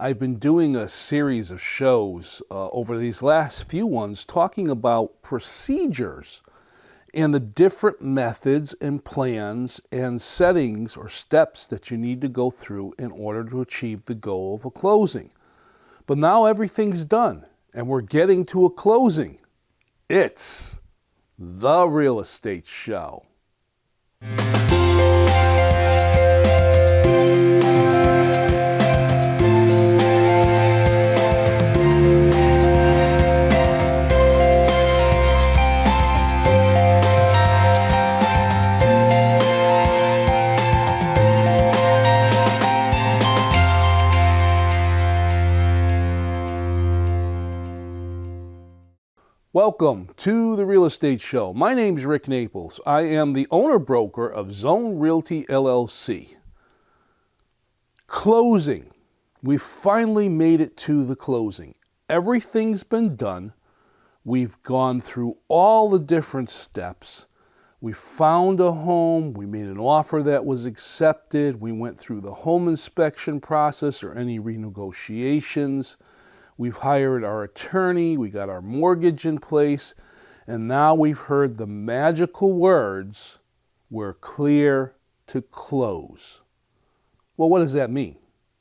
I've been doing a series of shows over these last few ones talking about procedures and the different methods and plans and settings or steps that you need to go through in order to achieve the goal of a closing. But now everything's done and we're getting to a closing. It's the real estate show. Welcome to the Real Estate Show. My name's Rick Naples. I am the owner-broker of Zone Realty LLC. Closing. We finally made it to the closing. Everything's been done. We've gone through all the different steps. We found a home. We made an offer that was accepted. We went through the home inspection process or any renegotiations. We've hired our attorney, we got our mortgage in place, and now we've heard the magical words, we're clear to close. Well, what does that mean?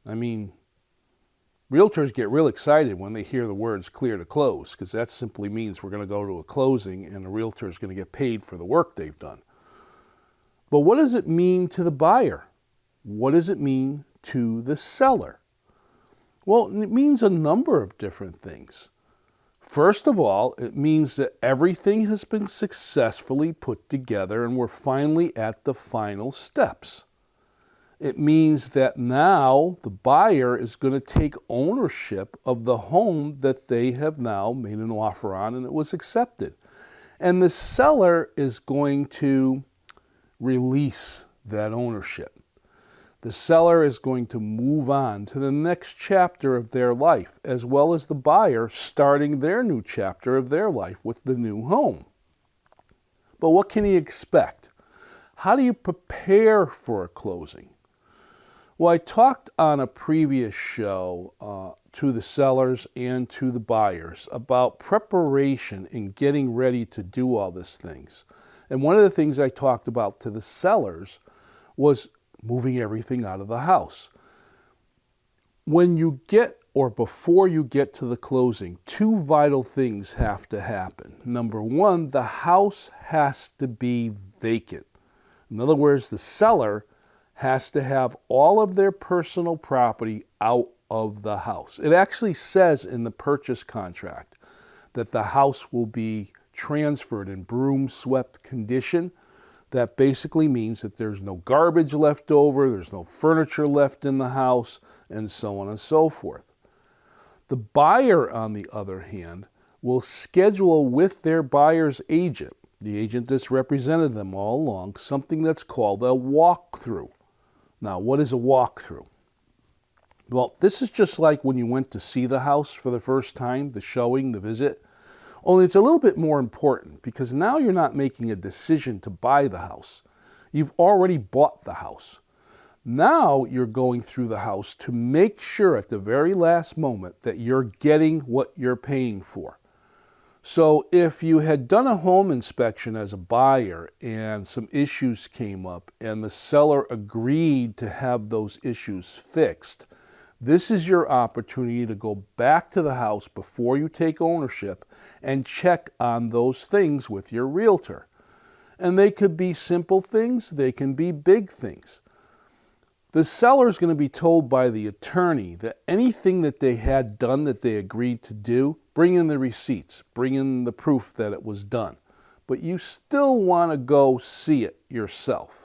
I mean, realtors get real excited when they hear the words clear to close, because that simply means we're going to go to a closing and the realtor is going to get paid for the work they've done. But what does it mean to the buyer? What does it mean to the seller? Well, it means a number of different things. First of all, it means that everything has been successfully put together and we're finally at the final steps. It means that now the buyer is going to take ownership of the home that they have now made an offer on and it was accepted. And the seller is going to release that ownership. The seller is going to move on to the next chapter of their life, as well as the buyer starting their new chapter of their life with the new home. But what can he expect? How do you prepare for a closing? Well, I talked on a previous show to the sellers and to the buyers about preparation and getting ready to do all these things. And one of the things I talked about to the sellers was moving everything out of the house. When you get, or before you get to the closing, two vital things have to happen. Number one, the house has to be vacant. In other words, the seller has to have all of their personal property out of the house. It actually says in the purchase contract that the house will be transferred in broom-swept condition. That basically means that there's no garbage left over, there's no furniture left in the house, and so on and so forth. The buyer, on the other hand, will schedule with their buyer's agent, the agent that's represented them all along, something that's called a walkthrough. Now, what is a walkthrough? Well, this is just like when you went to see the house for the first time, the showing, the visit. Only it's a little bit more important because now you're not making a decision to buy the house. You've already bought the house. Now you're going through the house to make sure at the very last moment that you're getting what you're paying for. So if you had done a home inspection as a buyer and some issues came up and the seller agreed to have those issues fixed, this is your opportunity to go back to the house before you take ownership and check on those things with your realtor. And they could be simple things, they can be big things. The seller is going to be told by the attorney that anything that they had done that they agreed to do, bring in the receipts, bring in the proof that it was done. But you still want to go see it yourself.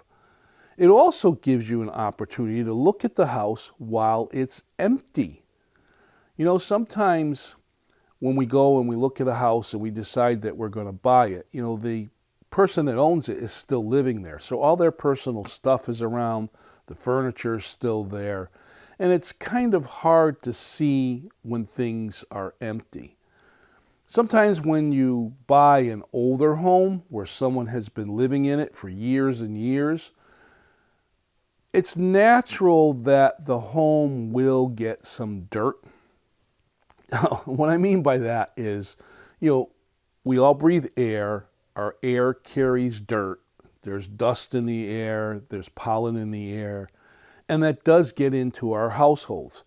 It also gives you an opportunity to look at the house while it's empty. You know, sometimes when we go and we look at a house and we decide that we're going to buy it, you know, the person that owns it is still living there. So all their personal stuff is around, the furniture is still there, and it's kind of hard to see when things are empty. Sometimes when you buy an older home where someone has been living in it for years and years, It's natural that the home will get some dirt. What I mean by that is, we all breathe air. Our air carries dirt. There's dust in the air. There's pollen in the air. And that does get into our households.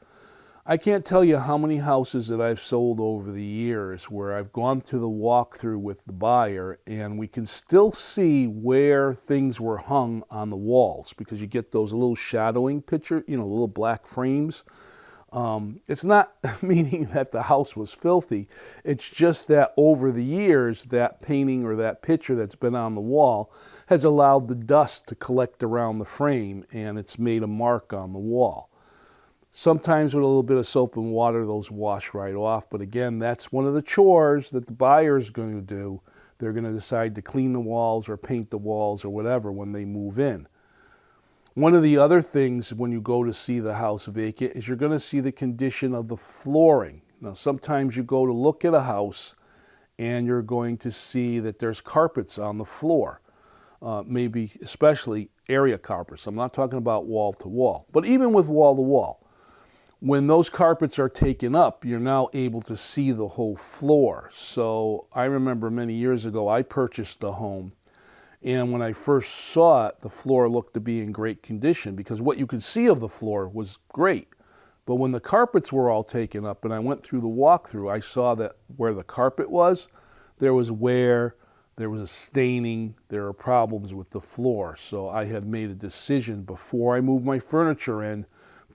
I can't tell you how many houses that I've sold over the years where I've gone through the walkthrough with the buyer and we can still see where things were hung on the walls, because you get those little shadowing picture, little black frames. It's not meaning that the house was filthy. It's just that over the years, that painting or that picture that's been on the wall has allowed the dust to collect around the frame, and it's made a mark on the wall. Sometimes with a little bit of soap and water, those wash right off. But again, that's one of the chores that the buyer is going to do. They're going to decide to clean the walls or paint the walls or whatever when they move in. One of the other things when you go to see the house vacant is you're going to see the condition of the flooring. Now, sometimes you go to look at a house and you're going to see that there's carpets on the floor, maybe especially area carpets. I'm not talking about wall to wall, but even with wall to wall. When those carpets are taken up, you're now able to see the whole floor. So I remember many years ago, I purchased a home, and when I first saw it, the floor looked to be in great condition because what you could see of the floor was great. But when the carpets were all taken up and I went through the walkthrough, I saw that where the carpet was, there was wear, there was a staining, there were problems with the floor. So I had made a decision before I moved my furniture in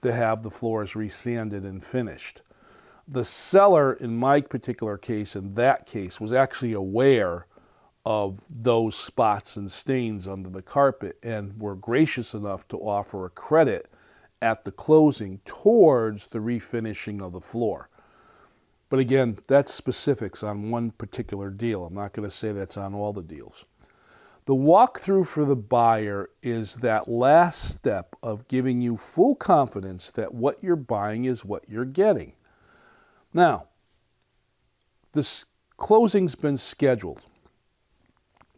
to have the floors resanded and finished. The seller, in my particular case, in that case, was actually aware of those spots and stains under the carpet and were gracious enough to offer a credit at the closing towards the refinishing of the floor. But again, that's specifics on one particular deal. I'm not going to say that's on all the deals. The walkthrough for the buyer is that last step of giving you full confidence that what you're buying is what you're getting. Now, this closing's been scheduled.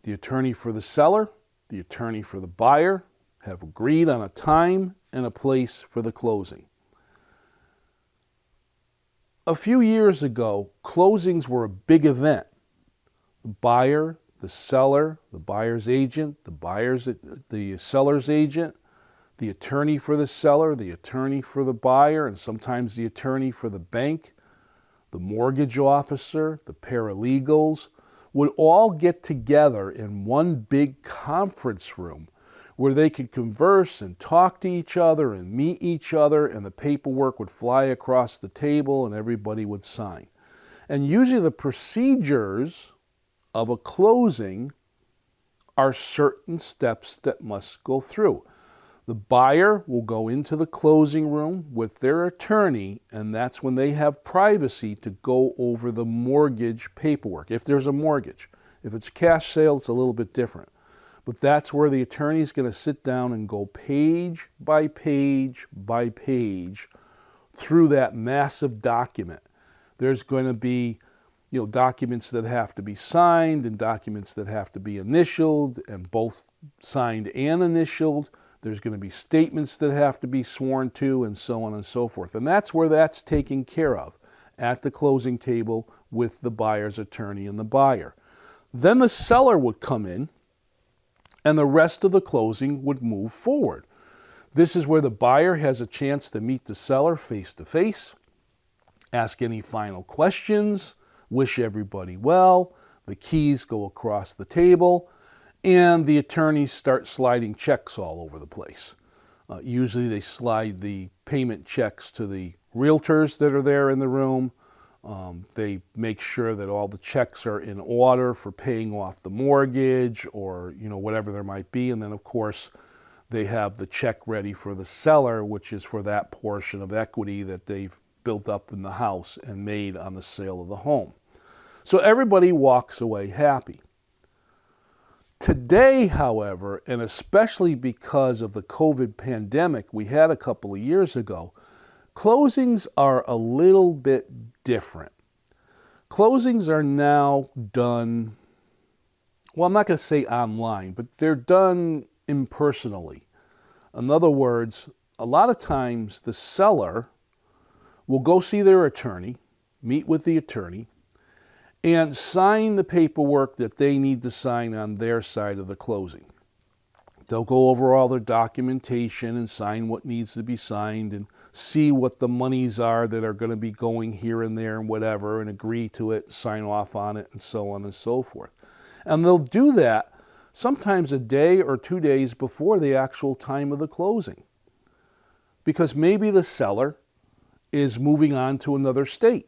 The attorney for the seller, the attorney for the buyer have agreed on a time and a place for the closing. A few years ago, closings were a big event. The buyer, the seller, the buyer's agent, the seller's agent, the attorney for the seller, the attorney for the buyer, and sometimes the attorney for the bank, the mortgage officer, the paralegals, would all get together in one big conference room where they could converse and talk to each other and meet each other, and the paperwork would fly across the table and everybody would sign. And usually the procedures of a closing are certain steps that must go through. The buyer will go into the closing room with their attorney, and that's when they have privacy to go over the mortgage paperwork, if there's a mortgage. If it's a cash sale, it's a little bit different. But that's where the attorney is going to sit down and go page by page by page through that massive document. There's going to be documents that have to be signed and documents that have to be initialed, and both signed and initialed. There's going to be statements that have to be sworn to, and so on and so forth. And that's where that's taken care of, at the closing table with the buyer's attorney and the buyer. Then the seller would come in, and the rest of the closing would move forward. This is where the buyer has a chance to meet the seller face to face, ask any final questions, wish everybody well, the keys go across the table, and the attorneys start sliding checks all over the place. Usually they slide the payment checks to the realtors that are there in the room. They make sure that all the checks are in order for paying off the mortgage or whatever there might be. And then, of course, they have the check ready for the seller, which is for that portion of equity that they've built up in the house and made on the sale of the home. So everybody walks away happy. Today, however, and especially because of the COVID pandemic we had a couple of years ago, closings are a little bit different. Closings are now done, well, I'm not going to say online, but they're done impersonally. In other words, a lot of times the seller will go see their attorney, meet with the attorney, and sign the paperwork that they need to sign on their side of the closing. They'll go over all their documentation and sign what needs to be signed and see what the monies are that are going to be going here and there and whatever, and agree to it, sign off on it, and so on and so forth. And they'll do that sometimes a day or 2 days before the actual time of the closing, because maybe the seller is moving on to another state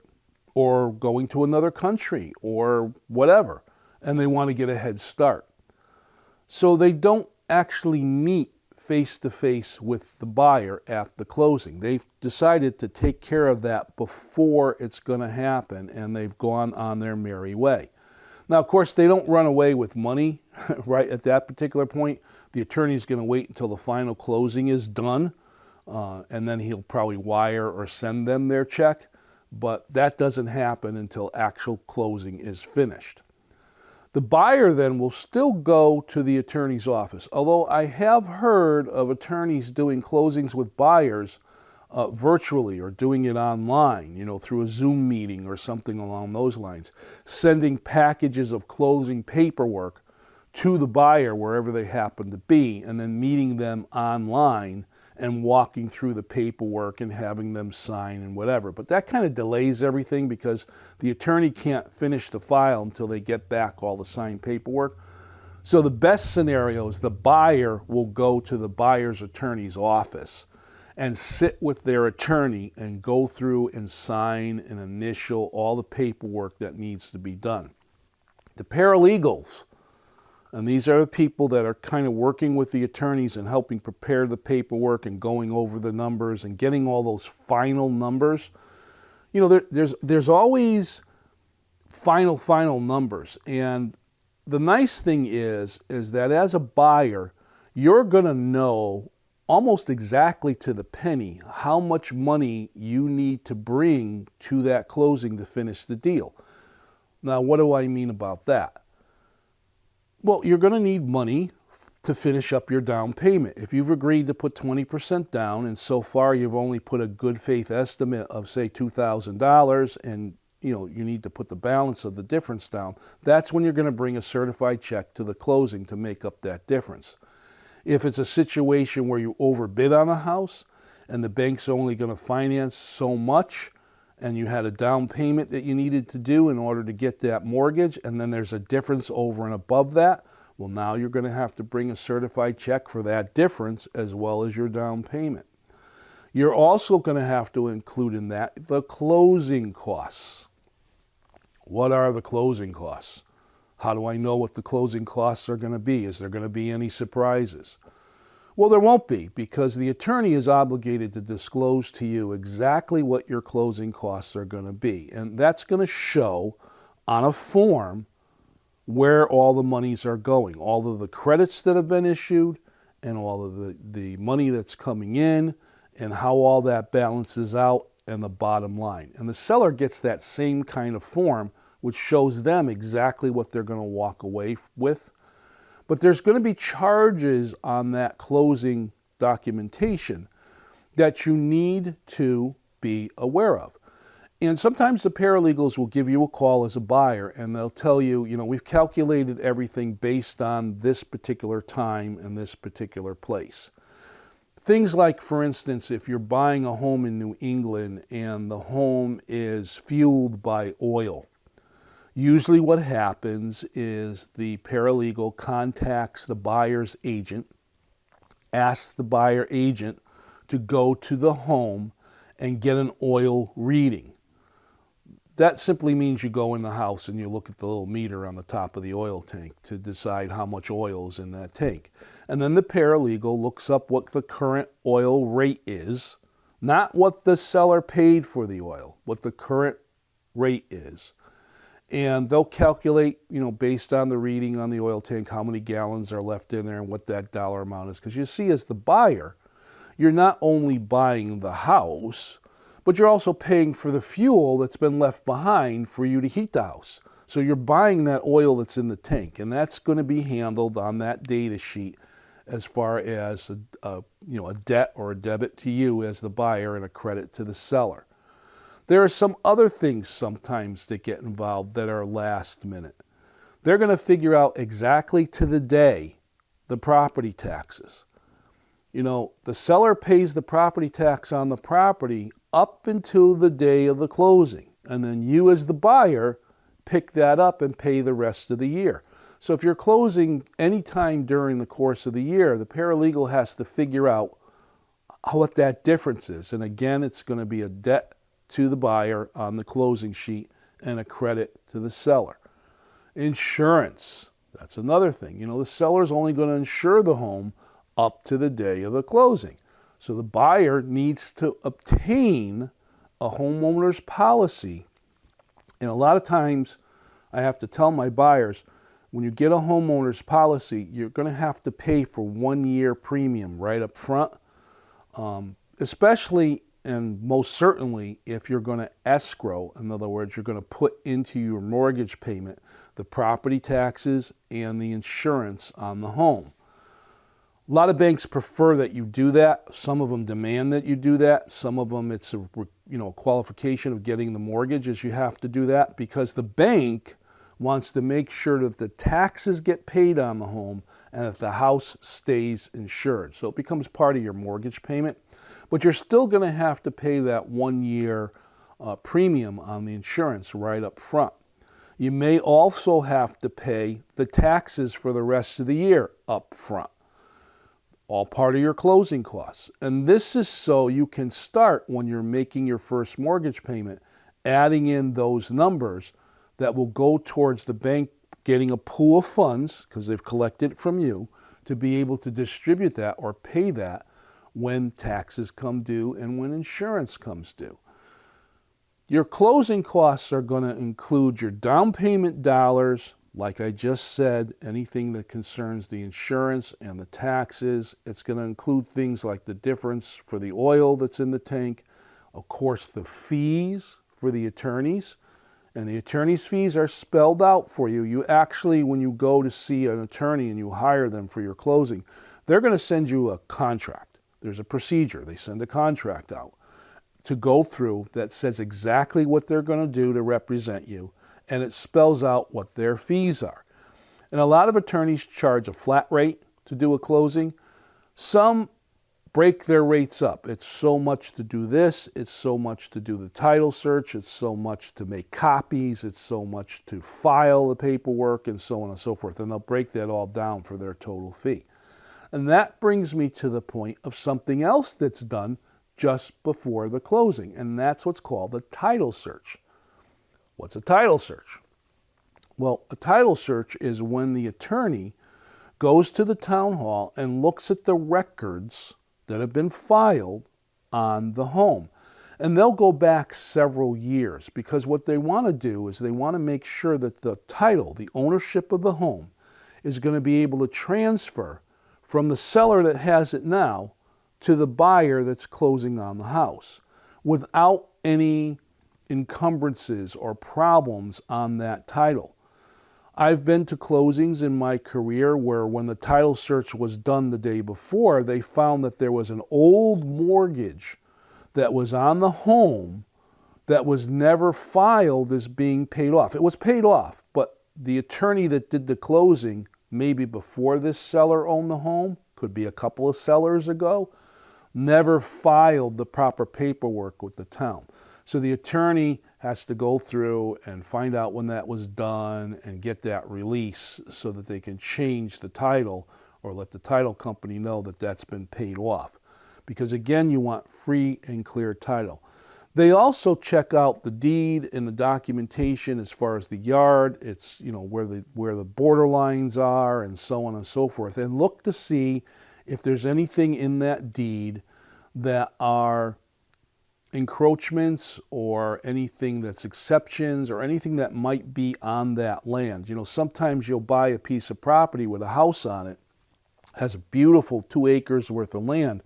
or going to another country or whatever, and they want to get a head start. So they don't actually meet face-to-face with the buyer at the closing. They've decided to take care of that before it's going to happen, and they've gone on their merry way. Now, of course, they don't run away with money right at that particular point. The attorney's going to wait until the final closing is done, and then he'll probably wire or send them their check, but that doesn't happen until actual closing is finished. The buyer then will still go to the attorney's office, although I have heard of attorneys doing closings with buyers virtually or doing it online, through a Zoom meeting or something along those lines, sending packages of closing paperwork to the buyer wherever they happen to be, and then meeting them online and walking through the paperwork and having them sign and whatever. But that kind of delays everything because the attorney can't finish the file until they get back all the signed paperwork. So the best scenario is the buyer will go to the buyer's attorney's office and sit with their attorney and go through and sign and initial all the paperwork that needs to be done. The paralegals, and these are the people that are kind of working with the attorneys and helping prepare the paperwork and going over the numbers and getting all those final numbers. There's always final numbers. And the nice thing is that as a buyer, you're going to know almost exactly to the penny how much money you need to bring to that closing to finish the deal. Now, what do I mean about that? Well, you're going to need money to finish up your down payment. If you've agreed to put 20% down, and so far you've only put a good faith estimate of, say, $2,000, and you need to put the balance of the difference down, that's when you're going to bring a certified check to the closing to make up that difference. If it's a situation where you overbid on a house and the bank's only going to finance so much, and you had a down payment that you needed to do in order to get that mortgage, and then there's a difference over and above that, well, now you're going to have to bring a certified check for that difference as well as your down payment. You're also going to have to include in that the closing costs. What are the closing costs? How do I know what the closing costs are going to be? Is there going to be any surprises? Well, there won't be, because the attorney is obligated to disclose to you exactly what your closing costs are going to be. And that's going to show on a form where all the monies are going, all of the credits that have been issued and all of the money that's coming in and how all that balances out and the bottom line. And the seller gets that same kind of form, which shows them exactly what they're going to walk away with. But there's going to be charges on that closing documentation that you need to be aware of. And sometimes the paralegals will give you a call as a buyer and they'll tell you, we've calculated everything based on this particular time and this particular place. Things like, for instance, if you're buying a home in New England and the home is fueled by oil, usually what happens is the paralegal contacts the buyer's agent, asks the buyer agent to go to the home and get an oil reading. That simply means you go in the house and you look at the little meter on the top of the oil tank to decide how much oil is in that tank. And then the paralegal looks up what the current oil rate is, not what the seller paid for the oil, what the current rate is. And they'll calculate, based on the reading on the oil tank, how many gallons are left in there and what that dollar amount is. Because you see, as the buyer, you're not only buying the house, but you're also paying for the fuel that's been left behind for you to heat the house. So you're buying that oil that's in the tank, and that's going to be handled on that data sheet as far as a debt or a debit to you as the buyer and a credit to the seller. There are some other things sometimes that get involved that are last minute. They're going to figure out exactly to the day the property taxes. The seller pays the property tax on the property up until the day of the closing. And then you as the buyer pick that up and pay the rest of the year. So if you're closing anytime during the course of the year, the paralegal has to figure out what that difference is. And again, it's going to be a debt to the buyer on the closing sheet and a credit to the seller. Insurance, that's another thing. The seller's only going to insure the home up to the day of the closing. So the buyer needs to obtain a homeowner's policy. And a lot of times I have to tell my buyers, when you get a homeowner's policy, you're going to have to pay for 1 year premium right up front, especially and most certainly if you're going to escrow. In other words, you're going to put into your mortgage payment the property taxes and the insurance on the home. A lot of banks prefer that you do that. Some of them demand that you do that. Some of them it's a qualification of getting the mortgage is you have to do that because the bank wants to make sure that the taxes get paid on the home and that the house stays insured. So it becomes part of your mortgage payment, but you're still going to have to pay that 1 year premium on the insurance right up front. You may also have to pay the taxes for the rest of the year up front. All part of your closing costs. And this is so you can start when you're making your first mortgage payment, adding in those numbers that will go towards the bank getting a pool of funds, because they've collected it from you, to be able to distribute that or pay that when taxes come due and when insurance comes due. Your closing costs are going to include your down payment dollars, like I just said, anything that concerns the insurance and the taxes. It's going to include things like the difference for the oil that's in the tank, of course the fees for the attorneys, and the attorney's fees are spelled out for you. You actually, when you go to see an attorney and you hire them for your closing, they're going to send you a contract. There's a procedure. They send a contract out to go through that says exactly what they're going to do to represent you, and it spells out what their fees are. And a lot of attorneys charge a flat rate to do a closing. Some break their rates up. It's so much to do this, it's so much to do the title search, it's so much to make copies, it's so much to file the paperwork, and so on and so forth. And they'll break that all down for their total fee. And that brings me to the point of something else that's done just before the closing, and that's what's called a title search. What's a title search? Well, a title search is when the attorney goes to the town hall and looks at the records that have been filed on the home. And they'll go back several years because what they want to do is they want to make sure that the title, the ownership of the home, is going to be able to transfer from the seller that has it now to the buyer that's closing on the house without any encumbrances or problems on that title. I've been to closings in my career where when the title search was done the day before, they found that there was an old mortgage that was on the home that was never filed as being paid off. It was paid off, but the attorney that did the closing, maybe before this seller owned the home, could be a couple of sellers ago, never filed the proper paperwork with the town. So the attorney has to go through and find out when that was done and get that release so that they can change the title or let the title company know that that's been paid off. Because again, you want free and clear title. They also check out the deed and the documentation as far as the yard, it's where the border lines are and so on and so forth, and look to see if there's anything in that deed that are encroachments or anything that's exceptions or anything that might be on that land. Sometimes you'll buy a piece of property with a house on it, has a beautiful 2 acres worth of land,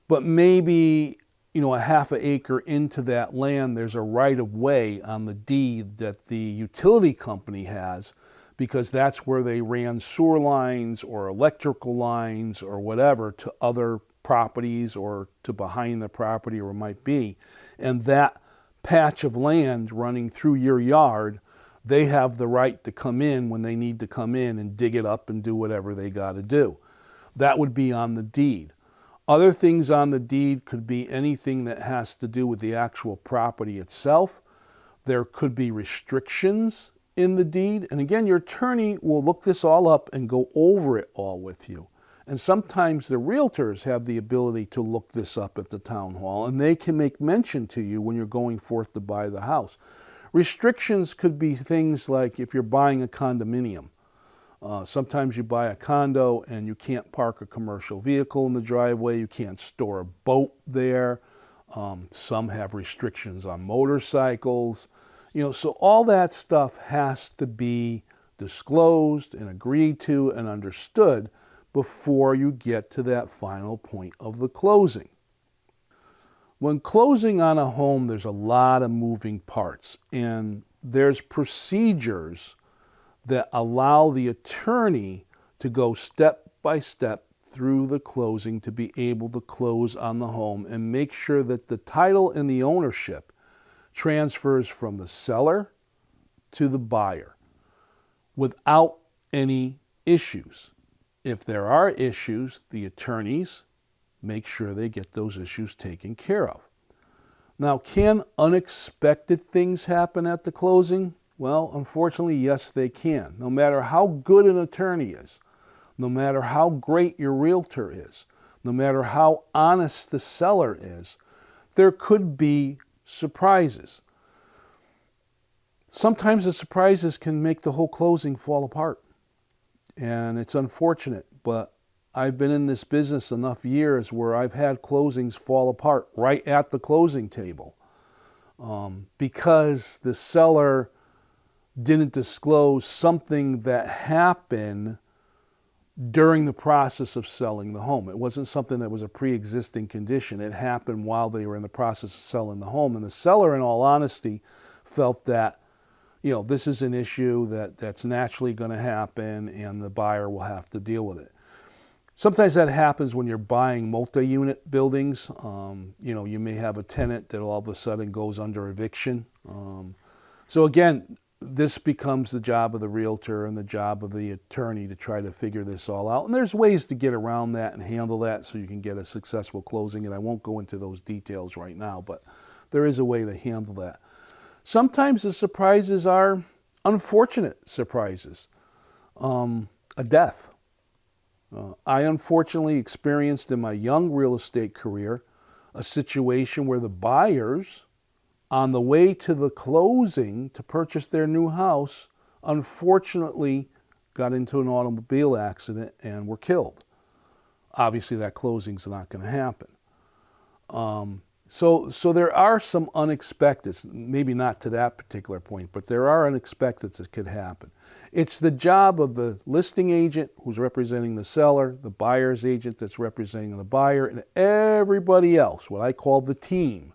but maybe a half an acre into that land there's a right of way on the deed that the utility company has because that's where they ran sewer lines or electrical lines or whatever to other properties or to behind the property or it might be. And that patch of land running through your yard, they have the right to come in when they need to come in and dig it up and do whatever they got to do. That would be on the deed. Other things on the deed could be anything that has to do with the actual property itself. There could be restrictions in the deed. And again, your attorney will look this all up and go over it all with you. And sometimes the realtors have the ability to look this up at the town hall, and they can make mention to you when you're going forth to buy the house. Restrictions could be things like if you're buying a condominium. Sometimes you buy a condo and you can't park a commercial vehicle in the driveway. You can't store a boat there. Some have restrictions on motorcycles. So all that stuff has to be disclosed and agreed to and understood before you get to that final point of the closing. When closing on a home, there's a lot of moving parts, and there's procedures that allow the attorney to go step by step through the closing to be able to close on the home and make sure that the title and the ownership transfers from the seller to the buyer without any issues. If there are issues, the attorneys make sure they get those issues taken care of. Now, can unexpected things happen at the closing? Well, unfortunately, yes, they can. No matter how good an attorney is, no matter how great your realtor is, no matter how honest the seller is, there could be surprises. Sometimes the surprises can make the whole closing fall apart. And it's unfortunate, but I've been in this business enough years where I've had closings fall apart right at the closing table because the seller didn't disclose something that happened during the process of selling the home. It wasn't something that was a pre-existing condition. It happened while they were in the process of selling the home. And the seller, in all honesty, felt that, this is an issue that's naturally going to happen and the buyer will have to deal with it. Sometimes that happens when you're buying multi-unit buildings. You may have a tenant that all of a sudden goes under eviction. So again, this becomes the job of the realtor and the job of the attorney to try to figure this all out. And there's ways to get around that and handle that so you can get a successful closing. And I won't go into those details right now, but there is a way to handle that. Sometimes the surprises are unfortunate surprises. A death. I unfortunately experienced in my young real estate career a situation where the buyers, on the way to the closing to purchase their new house, unfortunately got into an automobile accident and were killed. Obviously, that closing's not going to happen. So there are some unexpecteds, maybe not to that particular point, but there are unexpecteds that could happen. It's the job of the listing agent who's representing the seller, the buyer's agent that's representing the buyer, and everybody else, what I call the team,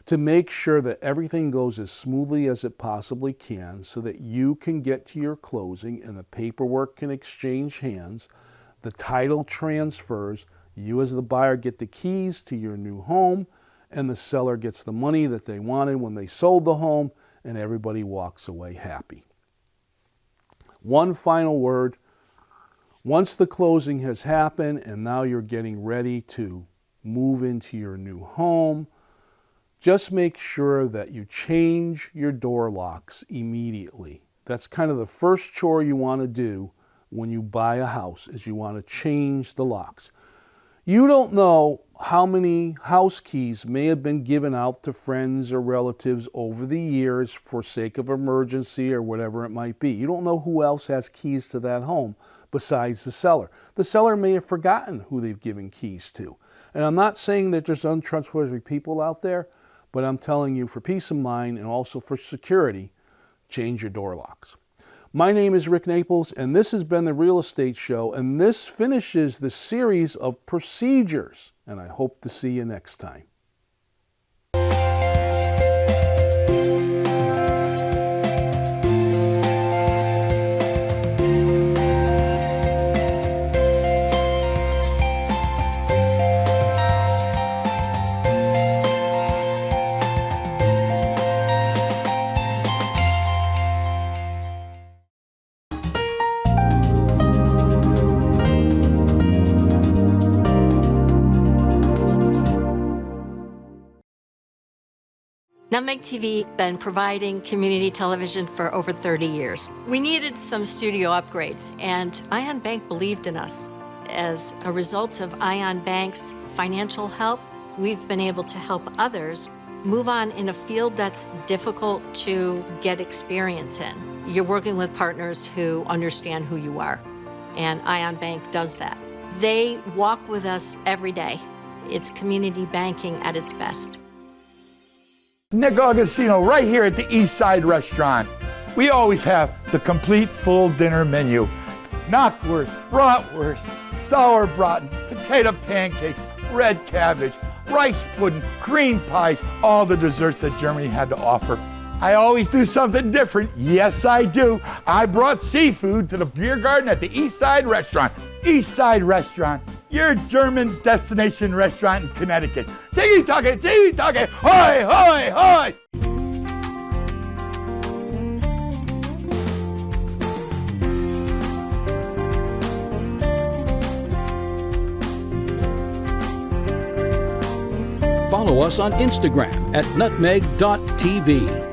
to make sure that everything goes as smoothly as it possibly can so that you can get to your closing and the paperwork can exchange hands, the title transfers, you as the buyer get the keys to your new home, and the seller gets the money that they wanted when they sold the home, and everybody walks away happy. One final word. Once the closing has happened and now you're getting ready to move into your new home, just make sure that you change your door locks immediately. That's kind of the first chore you want to do when you buy a house, is you want to change the locks. You don't know how many house keys may have been given out to friends or relatives over the years for sake of emergency or whatever it might be. You don't know who else has keys to that home besides the seller. The seller may have forgotten who they've given keys to. And I'm not saying that there's untrustworthy people out there, but I'm telling you, for peace of mind and also for security, change your door locks. My name is Rick Naples, and this has been The Real Estate Show, and this finishes the series of procedures, and I hope to see you next time. Nutmeg TV has been providing community television for over 30 years. We needed some studio upgrades, and Ion Bank believed in us. As a result of Ion Bank's financial help, we've been able to help others move on in a field that's difficult to get experience in. You're working with partners who understand who you are, and Ion Bank does that. They walk with us every day. It's community banking at its best. Nick Augustino right here at the East Side Restaurant. We always have the complete full dinner menu. Knockwurst, bratwurst, sauerbraten, potato pancakes, red cabbage, rice pudding, cream pies, all the desserts that Germany had to offer. I always do something different. Yes, I do. I brought seafood to the beer garden at the East Side Restaurant. East Side Restaurant, your German destination restaurant in Connecticut. Tiki-taka, tiki-taka, hoi, hoi, hoi! Follow us on Instagram at nutmeg.tv.